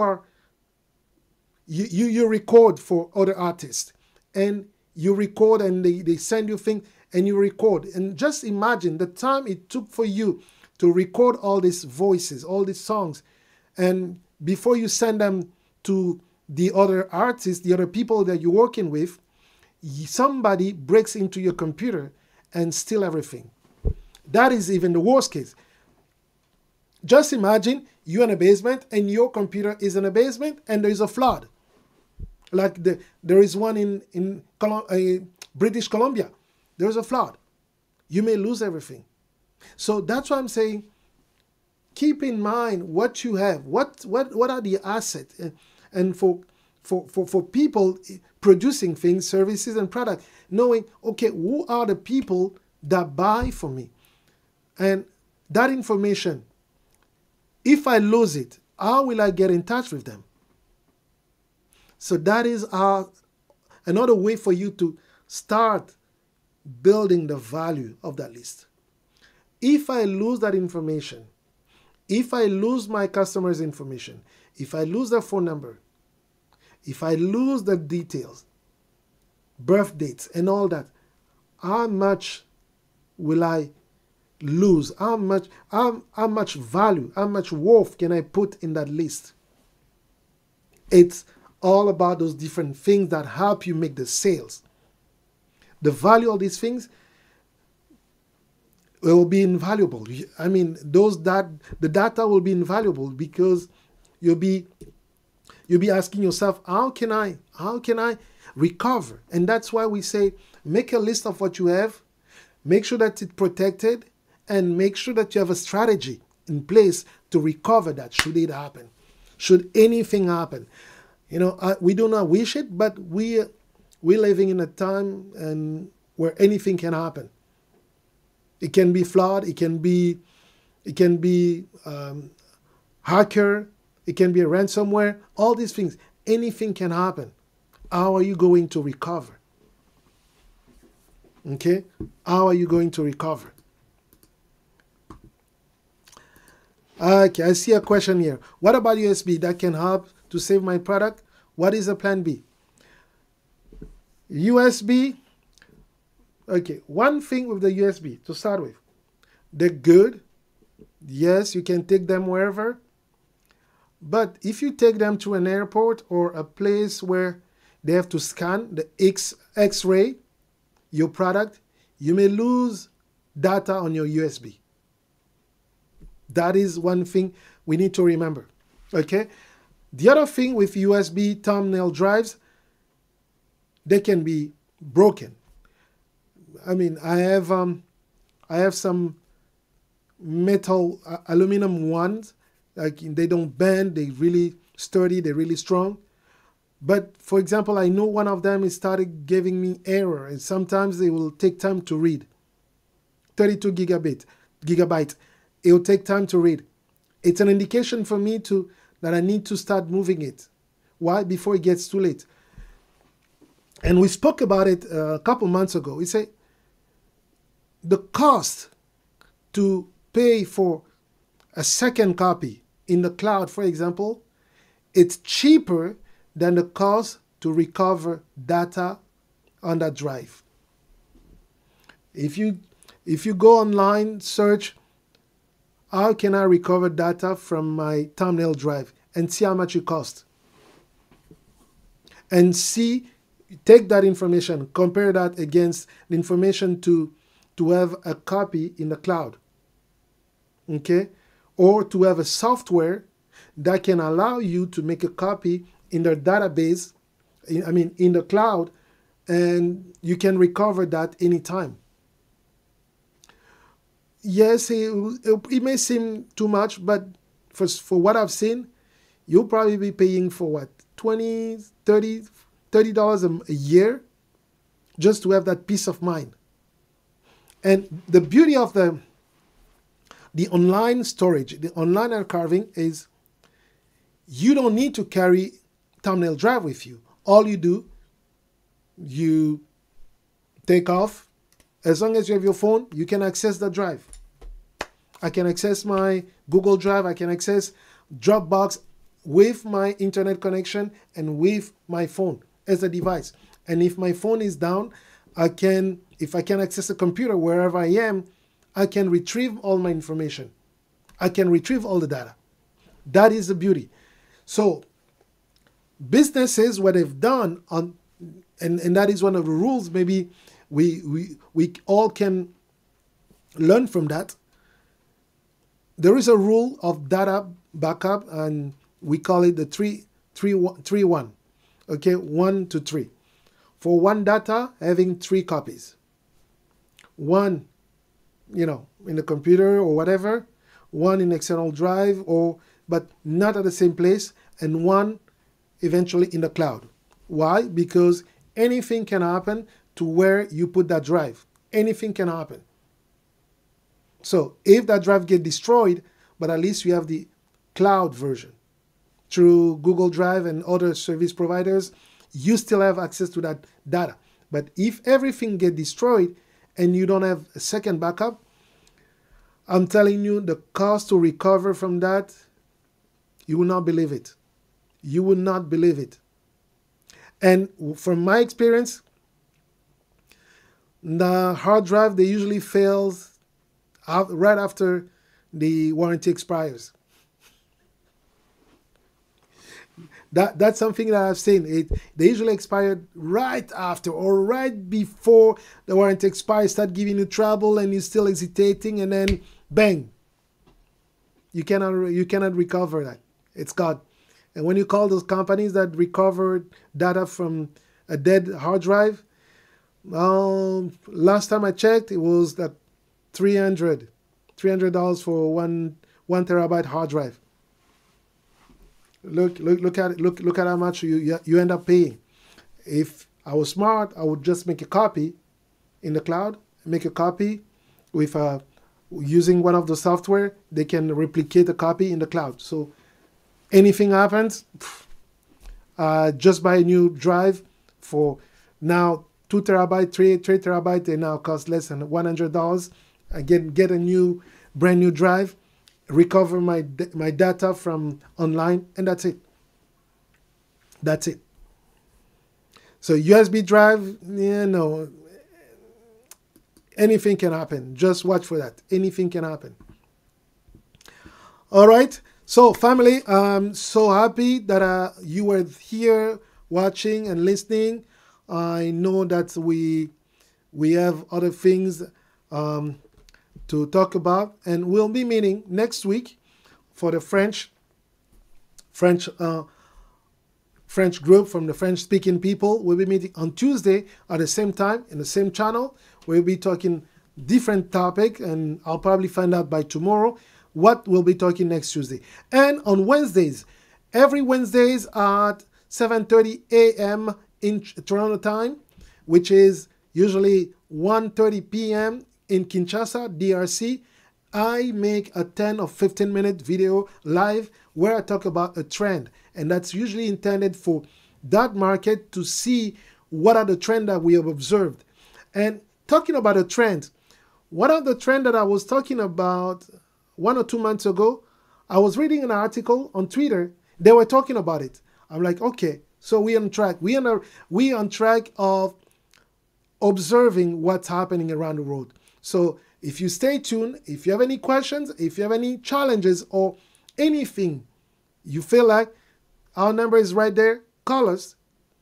record for other artists and you record and they send you things and you record. And just imagine the time it took for you to record all these voices, all these songs. And before you send them to the other artists, the other people that you're working with, somebody breaks into your computer and steal everything. That is even the worst case. Just imagine you're in a basement and your computer is in a basement and there is a flood. Like there is one in British Columbia. There is a flood. You may lose everything. So that's why I'm saying, keep in mind what you have. What are the assets? And for people producing things, services, and products, knowing, okay, who are the people that buy from me? And that information, if I lose it, how will I get in touch with them? So that is another way for you to start building the value of that list. If I lose that information, if I lose my customer's information, if I lose their phone number, if I lose the details, birth dates and all that, how much will I lose? How much value, how much worth can I put in that list? It's all about those different things that help you make the sales. The value of these things will be invaluable. I mean, the data will be invaluable because you'll be asking yourself, how can I recover? And that's why we say, make a list of what you have, make sure that it's protected, and make sure that you have a strategy in place to recover that should it happen, should anything happen. You know, we do not wish it, but we're living in a time where anything can happen. It can be flood, it can be hacker, it can be a ransomware, all these things. Anything can happen. How are you going to recover? Okay? How are you going to recover? Okay, I see a question here. What about USB that can help to save my product? What is the plan B? USB. Okay, one thing with the USB to start with. They're good. Yes, you can take them wherever. But if you take them to an airport or a place where they have to scan the X-ray, your product, you may lose data on your USB. That is one thing we need to remember. Okay? The other thing with USB thumbnail drives, they can be broken. I mean, I have some metal aluminum ones, like they don't bend, they really sturdy, they're really strong. But for example, I know one of them started giving me error, and sometimes they will take time to read. 32 gigabyte. It will take time to read. It's an indication for me that I need to start moving it. Why? Before it gets too late. And we spoke about it a couple months ago. We say the cost to pay for a second copy in the cloud, for example, it's cheaper than the cost to recover data on that drive. If you go online, search, how can I recover data from my thumbnail drive, and see how much it costs. And take that information, compare that against the information to have a copy in the cloud. Okay? Or to have a software that can allow you to make a copy in the database, in the cloud, and you can recover that anytime. Yes, it may seem too much, but for what I've seen, you'll probably be paying for what, $20, $30 a year just to have that peace of mind. And the beauty of the online storage, the online archiving, is you don't need to carry thumbnail drive with you. All you do, you take off. As long as you have your phone, you can access the drive. I can access my Google Drive. I can access Dropbox with my internet connection and with my phone as a device. And if my phone is down, if I can access a computer wherever I am, I can retrieve all my information. I can retrieve all the data. That is the beauty. So businesses, what they've done and that is one of the rules, maybe we all can learn from that. there is a rule of data backup, and we call it the 3-1. Okay, 1 to 3. For one data, having 3 copies. One, in the computer or whatever, one in external drive, but not at the same place, and one eventually in the cloud. Why? Because anything can happen to where you put that drive. Anything can happen. So if that drive gets destroyed, but at least you have the cloud version through Google Drive and other service providers, you still have access to that data. But if everything gets destroyed and you don't have a second backup, I'm telling you, the cost to recover from that, you will not believe it. You will not believe it. And from my experience, the hard drive, they usually fails right after the warranty expires. That's something that I've seen. They usually expire right after or right before the warranty expires, start giving you trouble and you're still hesitating, and then bang, you cannot recover that. It's gone. And when you call those companies that recover data from a dead hard drive, last time I checked, it was that $300 for one terabyte hard drive. Look at it. Look at how much you end up paying. If I was smart, I would just make a copy in the cloud. Make a copy with using one of the software. They can replicate the copy in the cloud. So anything happens, just buy a new drive for now 2 terabyte, 3 terabyte. They now cost less than $100. Again, get a brand new drive. Recover my data from online, and that's it. That's it. So USB drive, anything can happen. Just watch for that. Anything can happen. All right. So family, I'm so happy that you were here watching and listening. I know that we have other things to talk about, and we'll be meeting next week for the French group from the French-speaking people. We'll be meeting on Tuesday at the same time in the same channel. We'll be talking different topic, and I'll probably find out by tomorrow what we'll be talking next Tuesday. And on Wednesdays, every Wednesdays at 7:30 a.m. in Toronto time, which is usually 1:30 p.m. in Kinshasa, DRC, I make a 10 or 15 minute video live where I talk about a trend. And that's usually intended for that market to see what are the trends that we have observed. And talking about a trend, one of the trends that I was talking about 1 or 2 months ago, I was reading an article on Twitter. They were talking about it. I'm like, okay, so we're on track. We're on track of observing what's happening around the world. So if you stay tuned, if you have any questions, if you have any challenges or anything you feel like, our number is right there. Call us,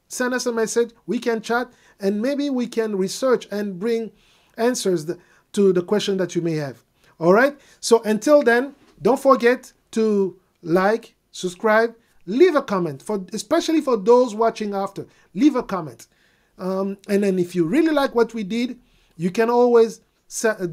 send us a message, we can chat, and maybe we can research and bring answers to the question that you may have. All right? So until then, don't forget to like, subscribe, leave a comment, especially for those watching after. Leave a comment. And then if you really like what we did, you can always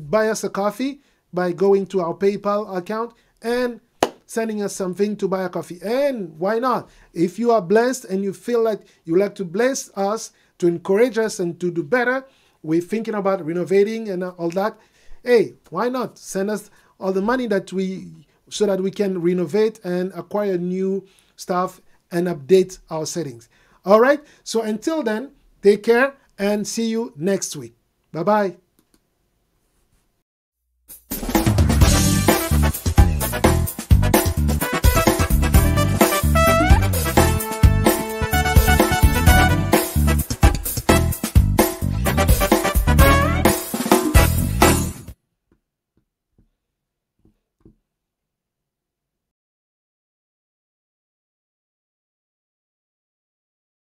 buy us a coffee by going to our PayPal account and sending us something to buy a coffee. And why not? If you are blessed and you feel like you like to bless us, to encourage us and to do better, we're thinking about renovating and all that. Hey, why not? Send us all the money so that we can renovate and acquire new stuff and update our settings. All right? So until then, take care and see you next week. Bye-bye.